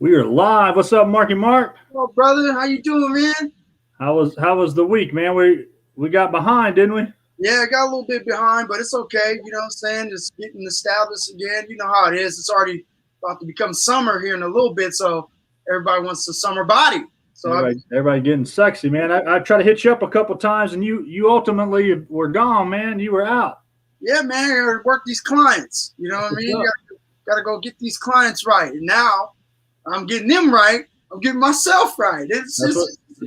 We are live. What's up, Marky Mark? Hello, brother. How you doing, man? How was the week, man? We got behind, didn't we? Yeah, I got a little bit behind, but it's okay. You know what I'm saying? Just getting established again. You know how it is. It's already about to become summer here in a little bit, so everybody wants a summer body. So everybody getting sexy, man. I tried to hit you up a couple times, and you ultimately were gone, man. You were out. Yeah, man. I gotta work these clients. You know what I mean? You gotta go get these clients right. And now I'm getting them right. I'm getting myself right. It's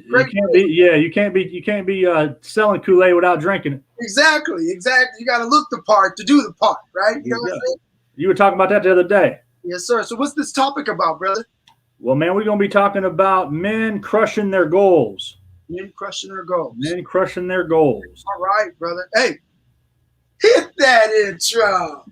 great. You can't be selling Kool-Aid without drinking it. Exactly. You got to look the part to do the part, right? You know what I'm saying? You were talking about that the other day. Yes, sir. So what's this topic about, brother? Well, man, we're going to be talking about men crushing their goals. Men crushing their goals. Men crushing their goals. All right, brother. Hey, hit that intro.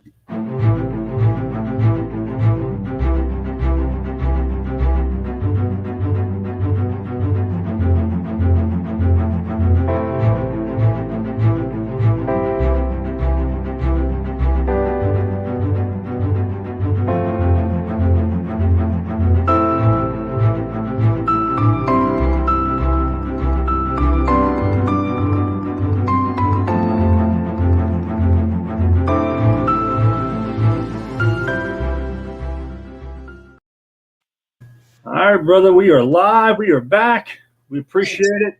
All right, brother, we are live. We are back. We appreciate it.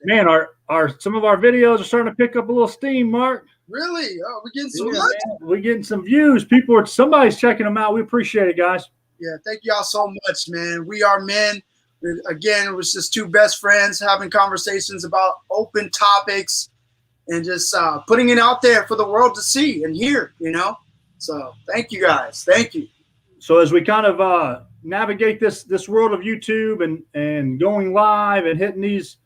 Man, some of our videos are starting to pick up a little steam, Mark. Really? Oh, we're getting some We're getting some views. Somebody's checking them out. We appreciate it, guys. Yeah, thank y'all so much, man. We are men. Again, it was just two best friends having conversations about open topics and just putting it out there for the world to see and hear, you know? So thank you, guys. Thank you. So as we kind of navigate this world of YouTube and going live and hitting these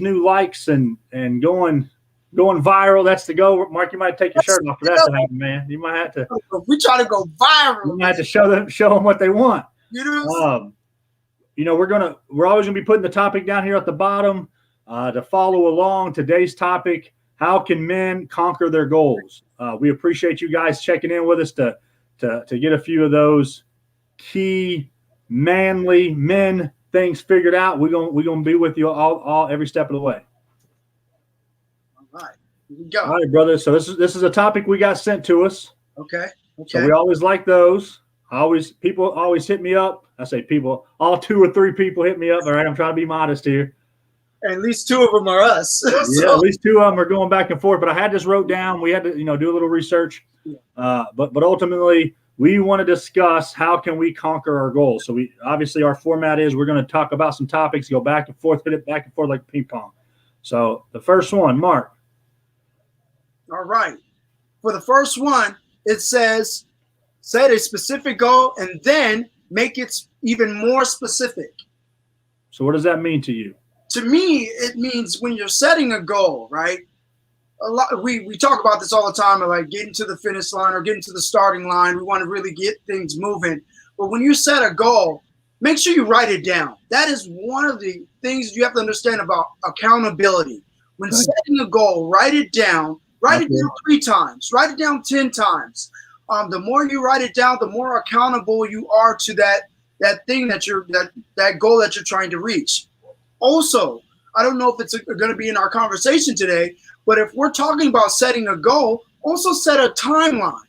new likes and going viral. That's the goal. Mark, you might take your shirt off for that to happen, man. You might have to. We try to go viral. You might have to show them what they want. You know. We're always gonna be putting the topic down here at the bottom to follow along. Today's topic: how can men conquer their goals? We appreciate you guys checking in with us to get a few of those key manly men things figured out. We're gonna be with you all every step of the way. All right, here we go. All right, brother. So this is a topic we got sent to us. Okay. So we always like those. People always hit me up. I say people, all 2 or 3 people hit me up. All right, I'm trying to be modest here. And at least 2 of them are us. Yeah, at least 2 of them are going back and forth. But I had this wrote down. We had to do a little research. But ultimately, we want to discuss how can we conquer our goals. So obviously our format is we're going to talk about some topics, go back and forth, hit it back and forth like ping pong. So the first one, Mark. All right. For the first one, it says set a specific goal and then make it even more specific. So what does that mean to you? To me, it means when you're setting a goal, right? We talk about this all the time, like getting to the finish line or getting to the starting line. We want to really get things moving. But when you set a goal, make sure you write it down. That is one of the things you have to understand about accountability. When setting a goal, write it down. Write it down 3 times. Write it down 10 times. The more you write it down, the more accountable you are to that thing that goal that you're trying to reach. Also, I don't know if it's going to be in our conversation today, but if we're talking about setting a goal, also set a timeline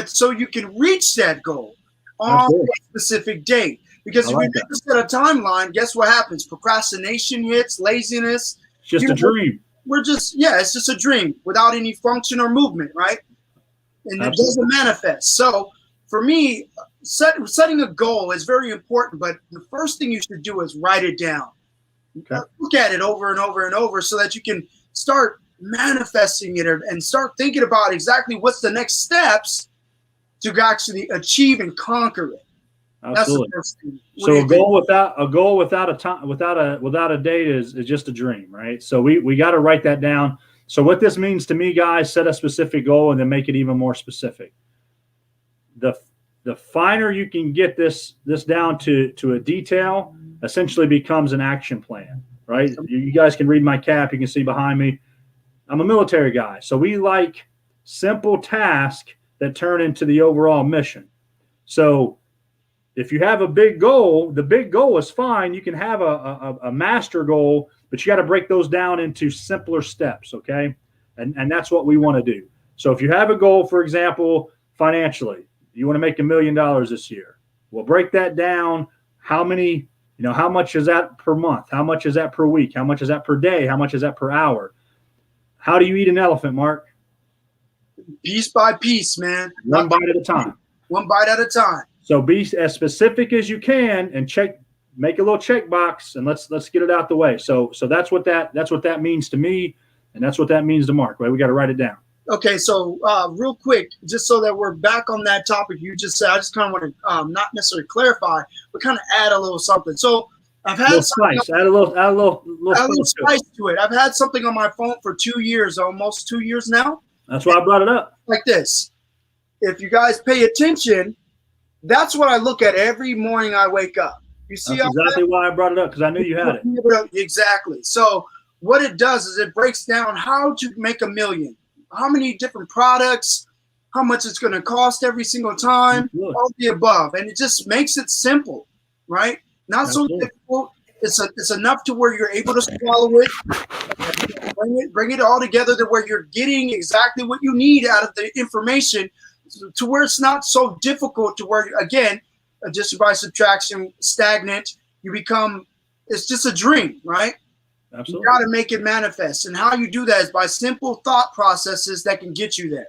so you can reach that goal on a specific date. Because if you never set a timeline, guess what happens? Procrastination hits, laziness. It's just a dream. It's just a dream without any function or movement, right? And it doesn't manifest. So for me, setting a goal is very important, but the first thing you should do is write it down. Okay. Look at it over and over and over so that you can start manifesting it and start thinking about exactly what's the next steps to actually achieve and conquer it. Absolutely. So a goal without a date is just a dream, right? So we got to write that down. So what this means to me, guys, set a specific goal and then make it even more specific. The finer you can get this down to a detail, essentially becomes an action plan, right? You guys can read my cap. You can see behind me. I'm a military guy. So we like simple tasks that turn into the overall mission. So if you have a big goal, the big goal is fine. You can have a master goal, but you got to break those down into simpler steps. Okay. And that's what we want to do. So if you have a goal, for example, financially, you want to make $1 million this year. We'll break that down. How many, how much is that per month? How much is that per week? How much is that per day? How much is that per hour? How do you eat an elephant, Mark? Piece by piece, man. One bite at a time. One bite at a time. So be as specific as you can and make a little check box, and let's get it out the way. So that's what that means to me, and that's what that means to Mark. Right? We got to write it down. Okay, so real quick, just so that we're back on that topic you just said, I just kind of want to not necessarily clarify, but kind of add a little something. So I've had spice, add a little spice to it. I've had something on my phone for 2 years, almost 2 years now. That's why I brought it up. Like this. If you guys pay attention, that's what I look at every morning I wake up. You see, that's exactly why I brought it up, because I knew you had it. Exactly. So what it does is it breaks down how to make $1 million, how many different products, how much it's going to cost every single time, all the above, and it just makes it simple, right? Not so difficult. It's enough to where you're able to swallow it, bring it all together to where you're getting exactly what you need out of the information, to where it's not so difficult, to where, again, addition by subtraction, stagnant, you become, it's just a dream, right? Absolutely. You got to make it manifest. And how you do that is by simple thought processes that can get you there.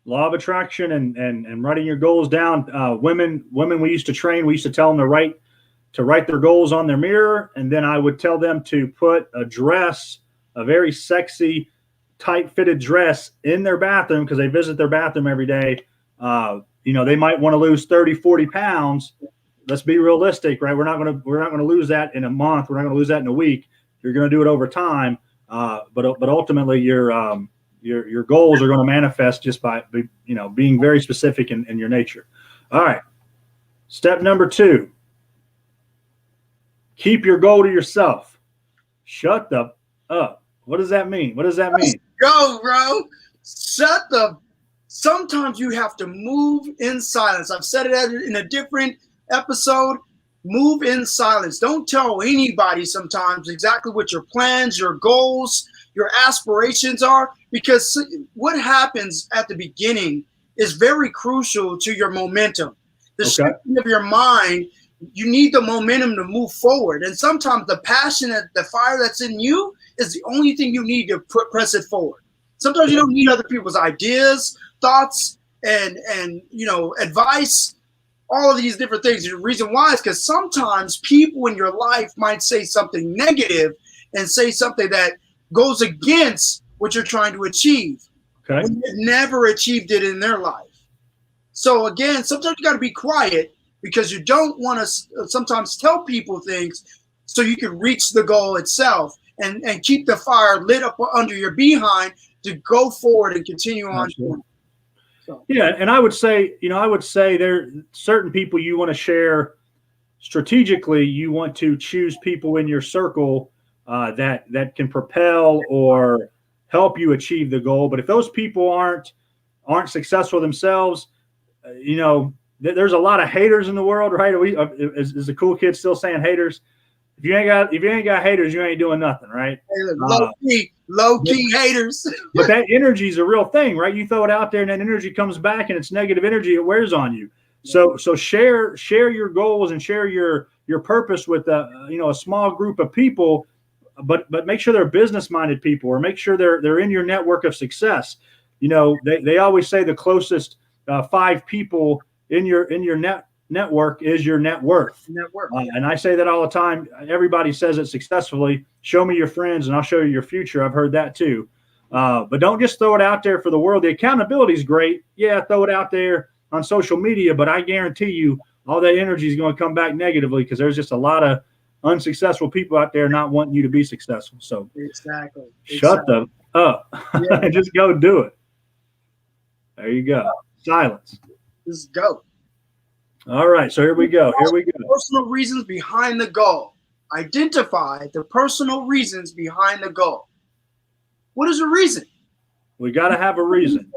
Law of attraction and writing your goals down. Women we used to train, we used to tell them to write their goals on their mirror, and then I would tell them to put a dress, a very sexy, tight-fitted dress in their bathroom, because they visit their bathroom every day. They might want to lose 30, 40 pounds. Let's be realistic, right? We're not going to lose that in a month. We're not going to lose that in a week. You're going to do it over time. But ultimately your goals are going to manifest just by, being very specific in your nature. All right. Step number 2, keep your goal to yourself. Shut the up. What does that mean? What does that mean? Let's go, bro. Sometimes you have to move in silence. I've said it in a different episode. Move in silence. Don't tell anybody sometimes exactly what your plans, your goals, your aspirations are, because what happens at the beginning is very crucial to your momentum. The shifting of your mind, you need the momentum to move forward. And sometimes the passion, the fire that's in you is the only thing you need to press it forward. Sometimes you don't need other people's ideas, thoughts, and advice, all of these different things. The reason why is because sometimes people in your life might say something negative and say something that goes against what you're trying to achieve. Okay. When you've never achieved it in their life. So again, sometimes you got to be quiet, because you don't want to sometimes tell people things so you can reach the goal itself and keep the fire lit up under your behind to go forward and continue on. So. Yeah, and I would say there are certain people you want to share strategically. You want to choose people in your circle that can propel or help you achieve the goal. But if those people aren't successful themselves, there's a lot of haters in the world, right? Is the cool kid still saying haters? If you ain't got haters, you ain't doing nothing, right? Low key haters. But that energy is a real thing, right? You throw it out there, and that energy comes back, and it's negative energy. It wears on you. So share your goals and share your purpose with a small group of people, but make sure they're business minded people, or make sure they're in your network of success. They always say the closest 5 people in your network is your net worth. And I say that all the time. Everybody says it successfully. Show me your friends and I'll show you your future. I've heard that too. But don't just throw it out there for the world. The accountability is great. Yeah, throw it out there on social media, but I guarantee you all that energy is going to come back negatively, because there's just a lot of unsuccessful people out there not wanting you to be successful. So shut them up. Yeah. Just go do it. There you go. Silence. Just go. All right, so here we go. Personal reasons behind the goal. Identify the personal reasons behind the goal. What is the reason? We got to have a reason.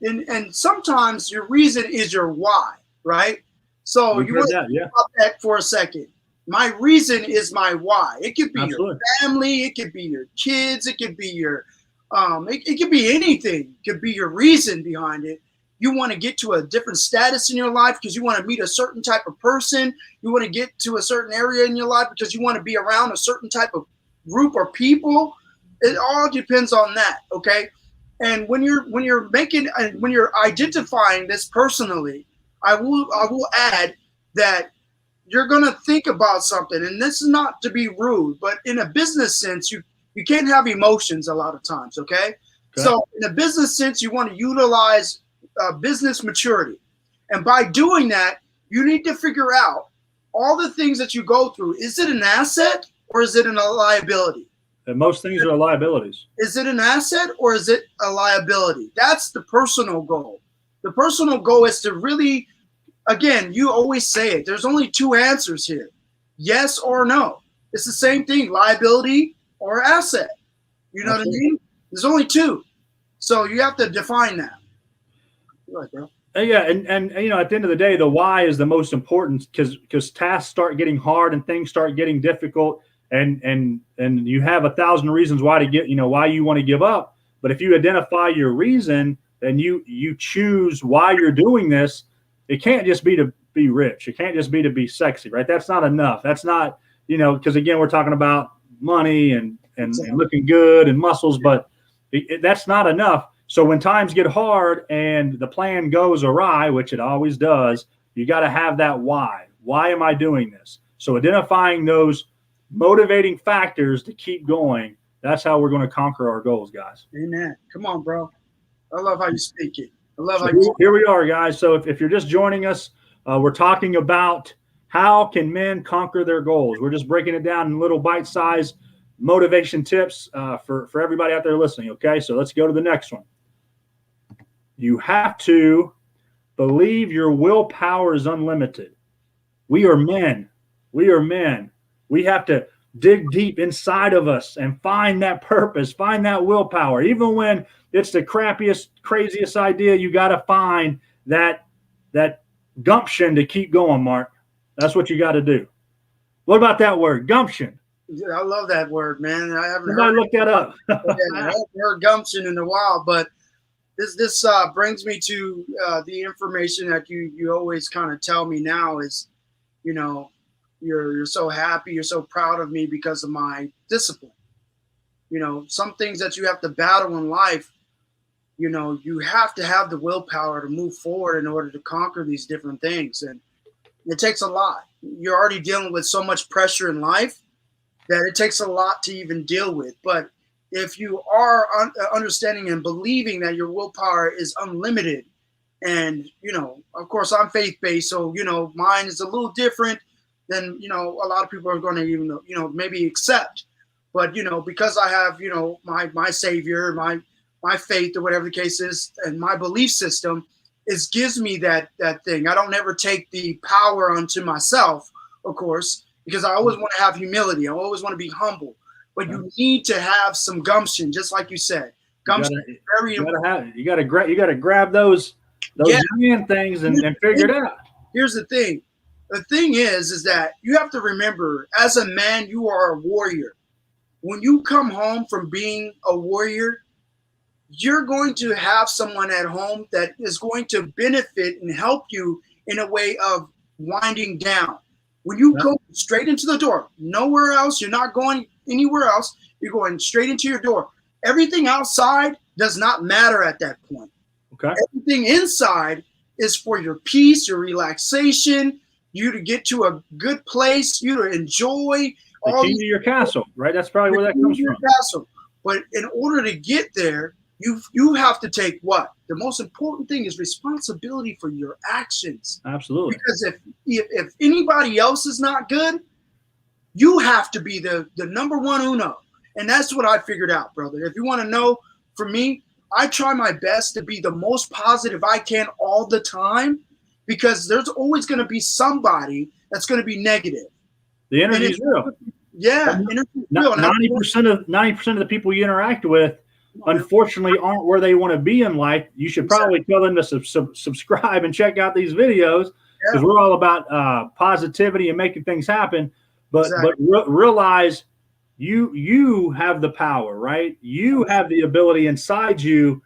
And sometimes your reason is your why, right? So you want to think about that for a second. My reason is my why. It could be your family, it could be your kids, it could be your it could be anything. It could be your reason behind it. You want to get to a different status in your life because you want to meet a certain type of person. You want to get to a certain area in your life because you want to be around a certain type of group or people. It all depends on that, okay? And when you're identifying this personally, I will add that you're gonna think about something, and this is not to be rude, but in a business sense, you can't have emotions a lot of times, okay? So in a business sense, you want to utilize business maturity, and by doing that, you need to figure out all the things that you go through. Is it an asset or is it a liability? And most things are liabilities. Is it an asset or is it a liability? That's the personal goal. The personal goal is to really, again, you always say it. There's only two answers here. Yes or no. It's the same thing, liability or asset. You know what I mean? There's only two. So you have to define that. Right, bro. Yeah, and you know, at the end of the day, the why is the most important because tasks start getting hard and things start getting difficult. And you have 1,000 reasons why why you want to give up. But if you identify your reason and you choose why you're doing this, it can't just be to be rich. It can't just be to be sexy, right? That's not enough. That's not, because again, we're talking about money and looking good and muscles, but that's not enough. So when times get hard and the plan goes awry, which it always does, you got to have that why. Why am I doing this? So identifying those motivating factors to keep going. That's how we're going to conquer our goals, guys. Amen. Come on, bro. I love how you speak it. I love how you. Here we are, guys. So if you're just joining us, we're talking about how can men conquer their goals. We're just breaking it down in little bite-sized motivation tips for everybody out there listening. Okay, so let's go to the next one. You have to believe your willpower is unlimited. We are men. We are men. We have to dig deep inside of us and find that purpose, find that willpower. Even when it's the crappiest, craziest idea, you got to find that gumption to keep going, Mark. That's what you got to do. What about that word, gumption? Yeah, I love that word, man. I haven't look that up. I haven't heard gumption in a while, but this brings me to the information that you always kind of tell me now is, you're so happy, you're so proud of me because of my discipline. Some things that you have to battle in life, you have to have the willpower to move forward in order to conquer these different things. And it takes a lot. You're already dealing with so much pressure in life that it takes a lot to even deal with. But if you are understanding and believing that your willpower is unlimited, and, of course, I'm faith-based, so, mine is a little different than, a lot of people are going to even, maybe accept. But, because I have, my savior, my faith or whatever the case is, and my belief system, gives me that thing. I don't ever take the power unto myself, of course, because I always want to have humility. I always want to be humble. But you need to have some gumption, just like you said. Gumption is very important. You got to grab those giant things and figure it out. Here's the thing. The thing is that you have to remember, as a man, you are a warrior. When you come home from being a warrior, you're going to have someone at home that is going to benefit and help you in a way of winding down. When you go straight into the door, nowhere else, you're not going anywhere else, you're going straight into your door. Everything outside does not matter at that point. Okay. Everything inside is for your peace, your relaxation, you to get to a good place, you to enjoy the key to your castle, right? That's probably where that comes from. Castle. But in order to get there, you have to take what? The most important thing is responsibility for your actions. Absolutely. Because if anybody else is not good, you have to be the number one uno. And that's what I figured out, brother. If you want to know, for me, I try my best to be the most positive I can all the time, because there's always going to be somebody that's going to be negative. The energy is real. Yeah, 90% of the people you interact with, unfortunately, aren't where they want to be in life. You should probably tell them to subscribe and check out these videos because we're all about positivity and making things happen. But Exactly. realize you have the power, right? You have the ability inside you.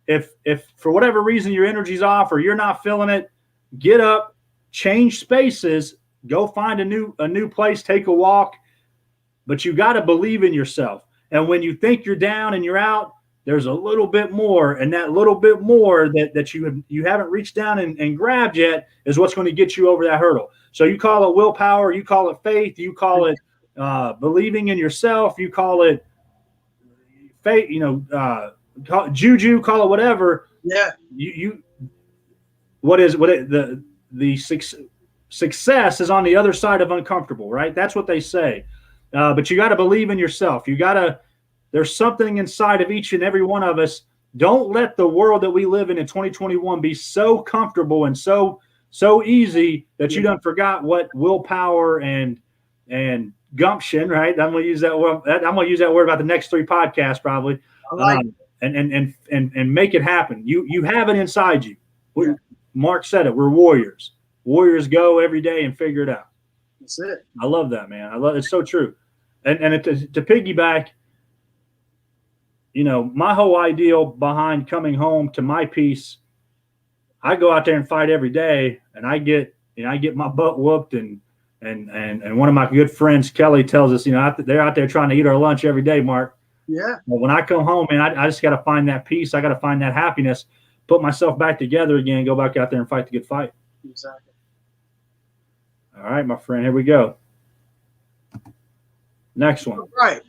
If for whatever reason your energy's off or you're not feeling it, get up, change spaces, go find a new place, take a walk. But you got to believe in yourself. And when you think you're down and you're out, there's a little bit more, and that little bit more that you haven't reached down and grabbed yet is what's going to get you over that hurdle. So you call it willpower, you call it faith, you call it believing in yourself, you call it faith, call it juju, call it whatever. Yeah. The success is on the other side of uncomfortable, right? That's what they say. But you got to believe in yourself. There's something inside of each and every one of us. Don't let the world that we live in 2021 be so comfortable and so easy that you done forgot what willpower and gumption, right? I'm going to use that word. I'm going to use that word about the next 3 podcasts probably. And make it happen. You have it inside you. Mark said it. We're warriors. Warriors go every day and figure it out. That's it. I love that, man. It's so true. And to piggyback, my whole ideal behind coming home to my peace, I go out there and fight every day, and I get my butt whooped, and one of my good friends, Kelly, tells us, they're out there trying to eat our lunch every day, Mark. Yeah. But when I come home, man, I just got to find that peace. I got to find that happiness, put myself back together again, go back out there and fight the good fight. Exactly. All right, my friend, here we go. Next one. All right.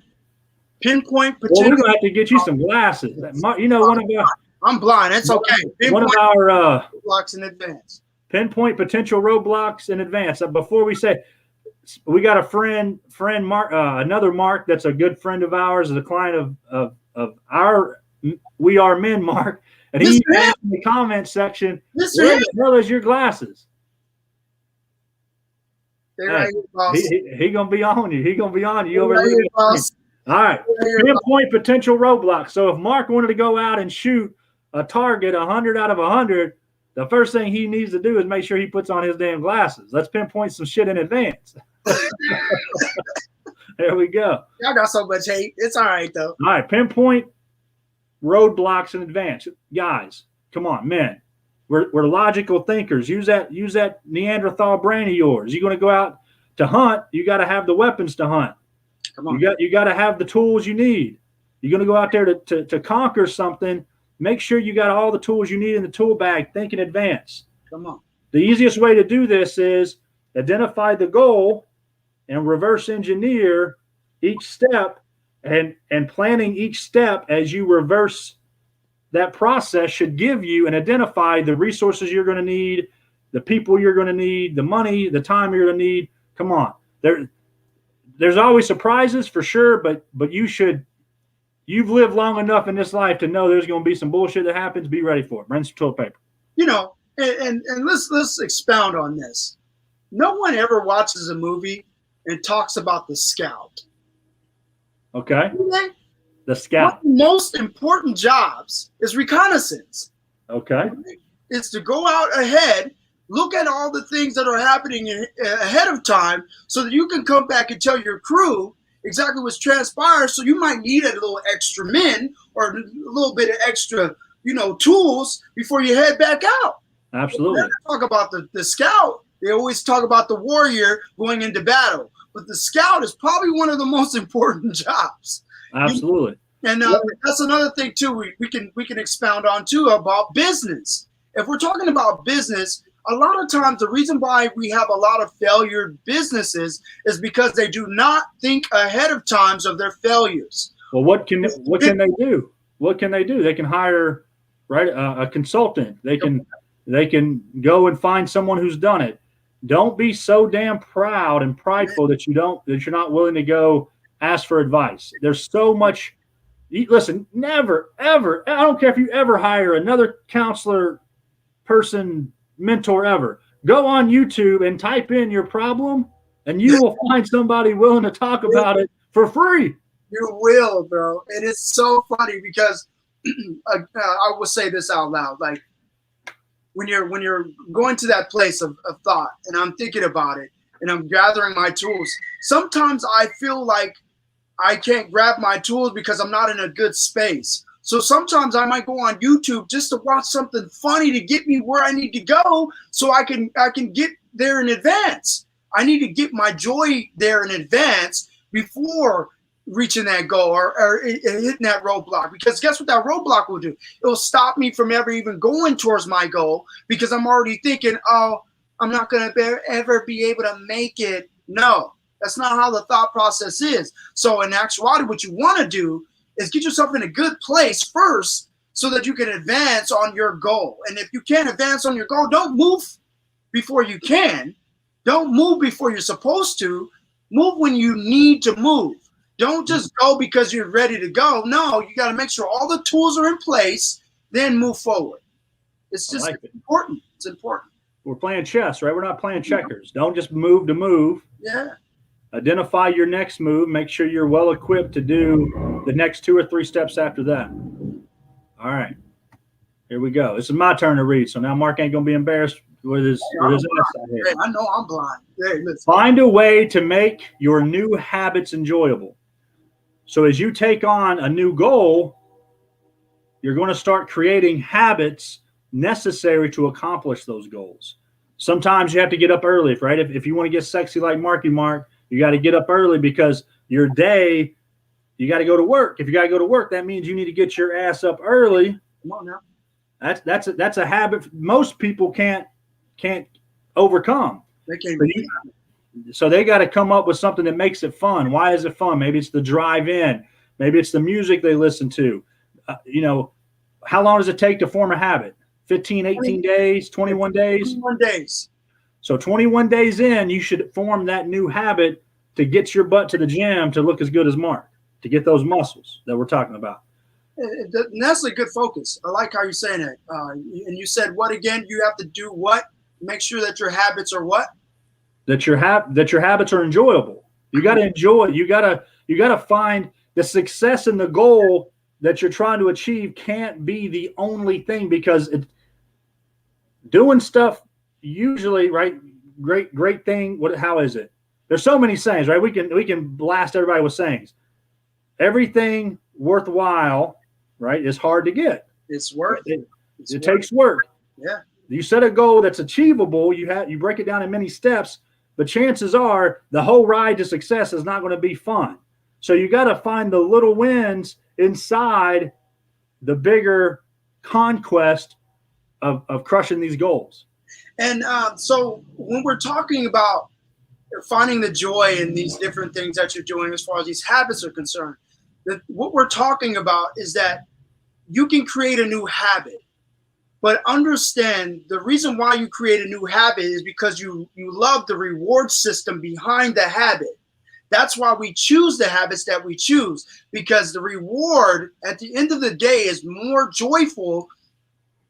Pinpoint potential. Well, we're going to have to get you some glasses. I'm blind. It's okay. One of our roadblocks in advance. Pinpoint potential roadblocks in advance. Before we say, we got a friend Mark, another Mark that's a good friend of ours, is a client of our We Are Men, Mark, and he asked in the comment section, "Where the hell is your glasses?" He gonna be on you. He gonna be on you over there. All right. Pinpoint potential roadblocks. So if Mark wanted to go out and shoot a target 100 out of 100, the first thing he needs to do is make sure he puts on his damn glasses. Let's pinpoint some shit in advance. There we go. Y'all got so much hate. It's all right though. All right. Pinpoint roadblocks in advance. Guys, come on, men. We're logical thinkers. Use that Neanderthal brain of yours. You're going to go out to hunt. You got to have the weapons to hunt. Come on. You got to have the tools you need. You're going to go out there to conquer something. Make sure you got all the tools you need in the tool bag. Think in advance. Come on. The easiest way to do this is identify the goal and reverse engineer each step, and planning each step as you reverse that process should give you and identify the resources you're going to need, the people you're going to need, the money, the time you're going to need. Come on. There's always surprises for sure, but you've lived long enough in this life to know there's going to be some bullshit that happens. Be ready for it. Bring some toilet paper. And let's expound on this. No one ever watches a movie and talks about the scout. Okay. The scout. One of the most important jobs is reconnaissance. Okay. It's to go out ahead, look at all the things that are happening ahead of time so that you can come back and tell your crew exactly what's transpired. So you might need a little extra men or a little bit of extra, tools before you head back out. Absolutely. When they talk about the scout, they always talk about the warrior going into battle. But the scout is probably one of the most important jobs. Absolutely. And that's another thing too. We can expound on too about business. If we're talking about business, a lot of times the reason why we have a lot of failure businesses is because they do not think ahead of times of their failures. Well, what can they do? What can they do? They can hire a consultant. They can go and find someone who's done it. Don't be so damn proud and prideful that you're not willing to go ask for advice. There's so much. Listen, never, ever. I don't care if you ever hire another counselor, person, mentor ever. Go on YouTube and type in your problem, and you will find somebody willing to talk about it for free. You will, bro. And it's so funny because I will say this out loud. Like, when you're going to that place of thought, and I'm thinking about it, and I'm gathering my tools, sometimes I feel like I can't grab my tools because I'm not in a good space. So sometimes I might go on YouTube just to watch something funny to get me where I need to go, so I can get there in advance. I need to get my joy there in advance before reaching that goal or hitting that roadblock. Because guess what that roadblock will do? It will stop me from ever even going towards my goal, because I'm already thinking, oh, I'm not going to ever be able to make it. No, that's not how the thought process is. So in actuality, what you want to do is get yourself in a good place first so that you can advance on your goal. And if you can't advance on your goal, don't move before you can. Don't move before you're supposed to. Move when you need to move. Don't just go because you're ready to go. No, you got to make sure all the tools are in place, then move forward. It's just important. It's important. We're playing chess, right? We're not playing checkers. Don't just move to move. Yeah. Identify your next move. Make sure you're well equipped to do the next 2 or 3 steps after that. All right. Here we go. This is my turn to read. So now Mark ain't going to be embarrassed with his ass out here. Hey, I know I'm blind. Hey, listen. Find a way to make your new habits enjoyable. So as you take on a new goal, you're going to start creating habits necessary to accomplish those goals. Sometimes you have to get up early, right? If you want to get sexy like Marky Mark, you got to get up early because your day, you got to go to work. If you got to go to work, that means you need to get your ass up early. Come on now. That's a habit most people can't overcome. They can't. So they got to come up with something that makes it fun. Why is it fun? Maybe it's the drive in. Maybe it's the music they listen to. How long does it take to form a habit? 15, 18 days, 21 days? 21 days. So 21 days in, you should form that new habit to get your butt to the gym to look as good as Mark, to get those muscles that we're talking about. And that's a good focus. I like how you're saying it. And you said what again? You have to do what? Make sure that your habits are what? That your habits are enjoyable. You got to enjoy it. You got to find the success in the goal that you're trying to achieve can't be the only thing, because doing stuff usually, right? Great thing. How is it? There's so many sayings, right? We can blast everybody with sayings. Everything worthwhile, right, is hard to get. It's worth it. It takes work. Yeah. You set a goal that's achievable. You break it down in many steps, but chances are the whole ride to success is not going to be fun. So you got to find the little wins inside the bigger conquest of crushing these goals. And so when we're talking about finding the joy in these different things that you're doing as far as these habits are concerned, what we're talking about is that you can create a new habit. But understand the reason why you create a new habit is because you love the reward system behind the habit. That's why we choose the habits that we choose, because the reward at the end of the day is more joyful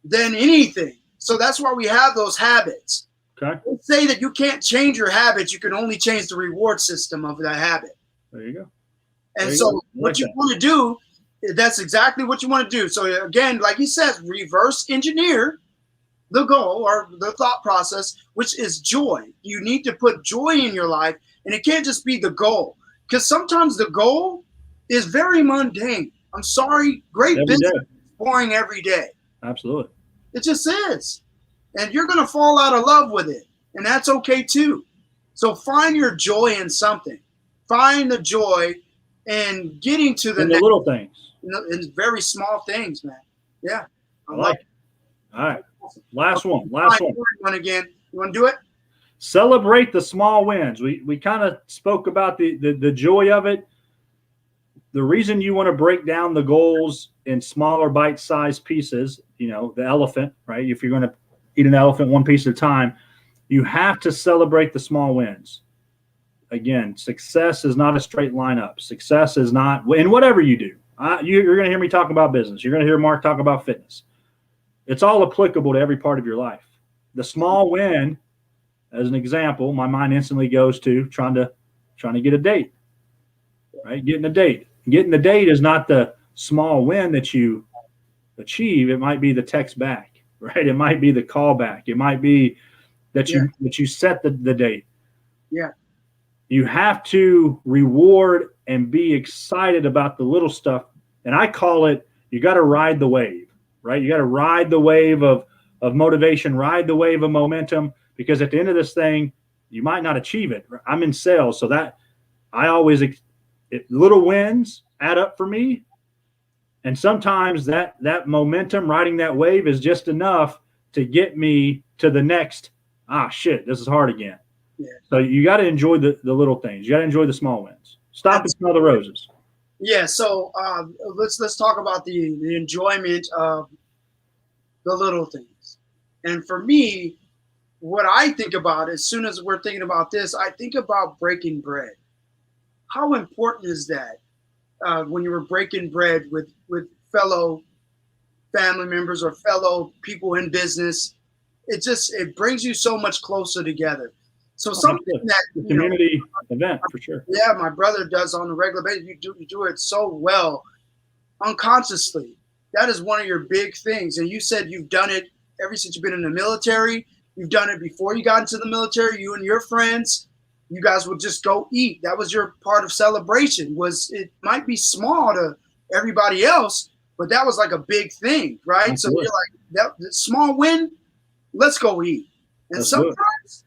than anything. So that's why we have those habits. Okay. Let's say that you can't change your habits. You can only change the reward system of that habit. There you go. And so what you want to do, that's exactly what you want to do. So again, like he says, reverse engineer the goal or the thought process, which is joy. You need to put joy in your life, and it can't just be the goal, because sometimes the goal is very mundane. I'm sorry, great business is boring every day. Absolutely. It just is. And you're going to fall out of love with it, and that's okay too. So find your joy in something. Find the joy in getting to the little things. In very small things, man. Yeah. I like it. All right. Last one. Again. You want to do it? Celebrate the small wins. We kind of spoke about the joy of it. The reason you want to break down the goals in smaller bite-sized pieces, the elephant, right? If you're going to eat an elephant one piece at a time, you have to celebrate the small wins. Again, success is not a straight line up. Success is not in whatever you do. You're going to hear me talk about business. You're going to hear Mark talk about fitness. It's all applicable to every part of your life. The small win, as an example, my mind instantly goes to trying to get a date, right? Getting a date. Getting the date is not the small win that you achieve. It might be the text back, right? It might be the callback. It might be that you set the date. Yeah. You have to reward and be excited about the little stuff. And I call it, you got to ride the wave, right? You got to ride the wave of motivation, ride the wave of momentum, because at the end of this thing, you might not achieve it. I'm in sales, so that I always, little wins add up for me. And sometimes that momentum, riding that wave, is just enough to get me to the next, shit, this is hard again. Yeah. So you got to enjoy the little things. You got to enjoy the small wins. Stop and smell the roses. Yeah. So let's talk about the enjoyment of the little things. And for me, what I think about as soon as we're thinking about this, I think about breaking bread. How important is that when you were breaking bread with fellow family members or fellow people in business? It brings you so much closer together. So something that the community event for sure. Yeah, my brother does on a regular basis. You do it so well, unconsciously. That is one of your big things. And you said you've done it ever since you've been in the military. You've done it before you got into the military. You and your friends, you guys would just go eat. That was your part of celebration. It might be small to everybody else, but that was like a big thing, right? Absolutely. So you're like, that small win, let's go eat. And that's sometimes good.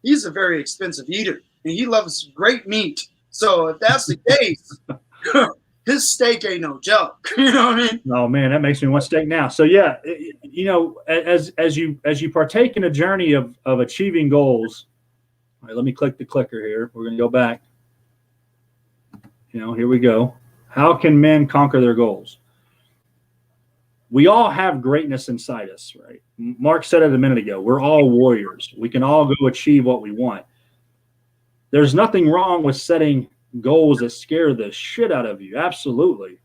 He's a very expensive eater, and he loves great meat. So if that's the case, his steak ain't no joke. You know what I mean? Oh man, that makes me want steak now. So yeah, as you partake in a journey of achieving goals. All right, let me click the clicker here. We're going to go back. Here we go. How can men conquer their goals? We all have greatness inside us, right? Mark said it a minute ago. We're all warriors. We can all go achieve what we want. There's nothing wrong with setting goals that scare the shit out of you. Absolutely.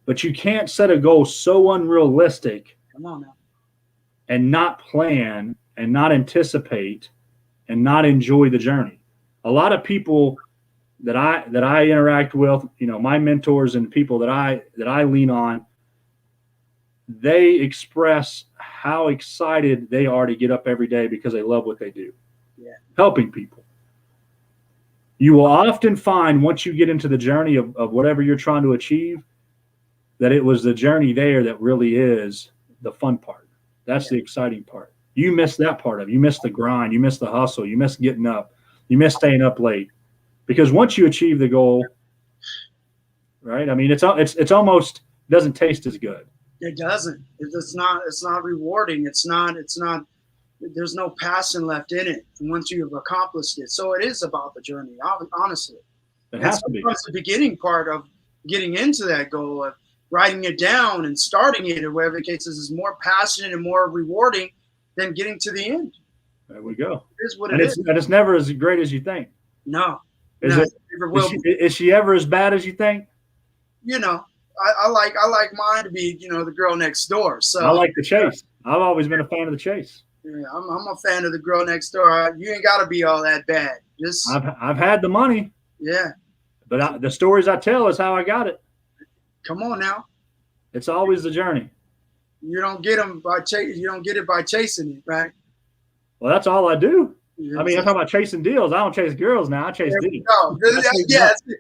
But you can't set a goal so unrealistic and not plan and not anticipate and not enjoy the journey. A lot of people that I interact with, my mentors and people that I lean on, they express how excited they are to get up every day because they love what they do. Yeah. Helping people. You will often find once you get into the journey of whatever you're trying to achieve, that it was the journey there that really is the fun part. That's the exciting part. You miss that part of it. You miss the grind. You miss the hustle. You miss getting up. You miss staying up late. Because once you achieve the goal, right? I mean, it's almost doesn't taste as good. It doesn't. It's not rewarding. It's not. There's no passion left in it once you've accomplished it. So it is about the journey, honestly. It has to be. That's the beginning part of getting into that goal, of writing it down and starting it, or whatever the case is more passionate and more rewarding than getting to the end. There we go. It is what it is. And it's never as great as you think. No. Is she ever as bad as you think? I like mine to be, the girl next door. So I like the chase. I've always been a fan of the chase. Yeah, I'm a fan of the girl next door. You ain't got to be all that bad. I've had the money. Yeah. But the stories I tell is how I got it. Come on now. It's always the journey. You don't get them by You don't get it by chasing it, right? Well, that's all I do. Yeah, I mean, I'm talking about chasing deals. I don't chase girls now. I chase deals.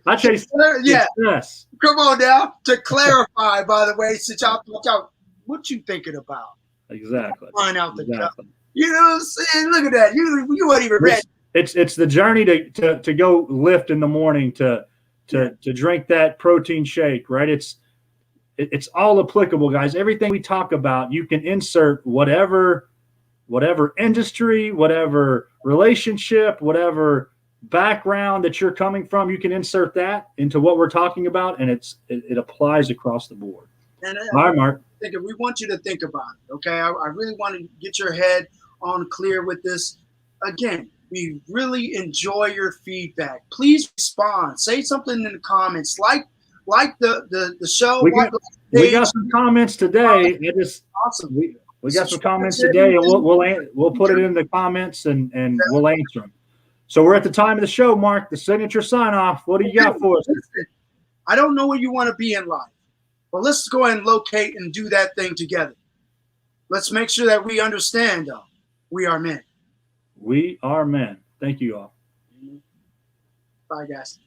I chase success. Come on now. To clarify, by the way, since y'all what you thinking about? Exactly. Find out the cup. You know what I'm saying? Look at that. You weren't even ready. It's the journey to go lift in the morning, to drink that protein shake, right? It's all applicable, guys. Everything we talk about, you can insert whatever industry, whatever relationship, whatever background that you're coming from, you can insert that into what we're talking about, and it applies across the board. And all right, Mark. We want you to think about it, okay? I really want to get your head on clear with this. Again, we really enjoy your feedback. Please respond. Say something in the comments. Like the show. We got some comments today. Awesome. We got some comments today, and we'll put it in the comments and we'll answer them. So we're at the time of the show, Mark. The signature sign off. What do you got for us? Listen, I don't know where you want to be in life, Well, let's go ahead and locate and do that thing together. Let's make sure that we understand, though, we are men. We are men. Thank you all. Bye, guys.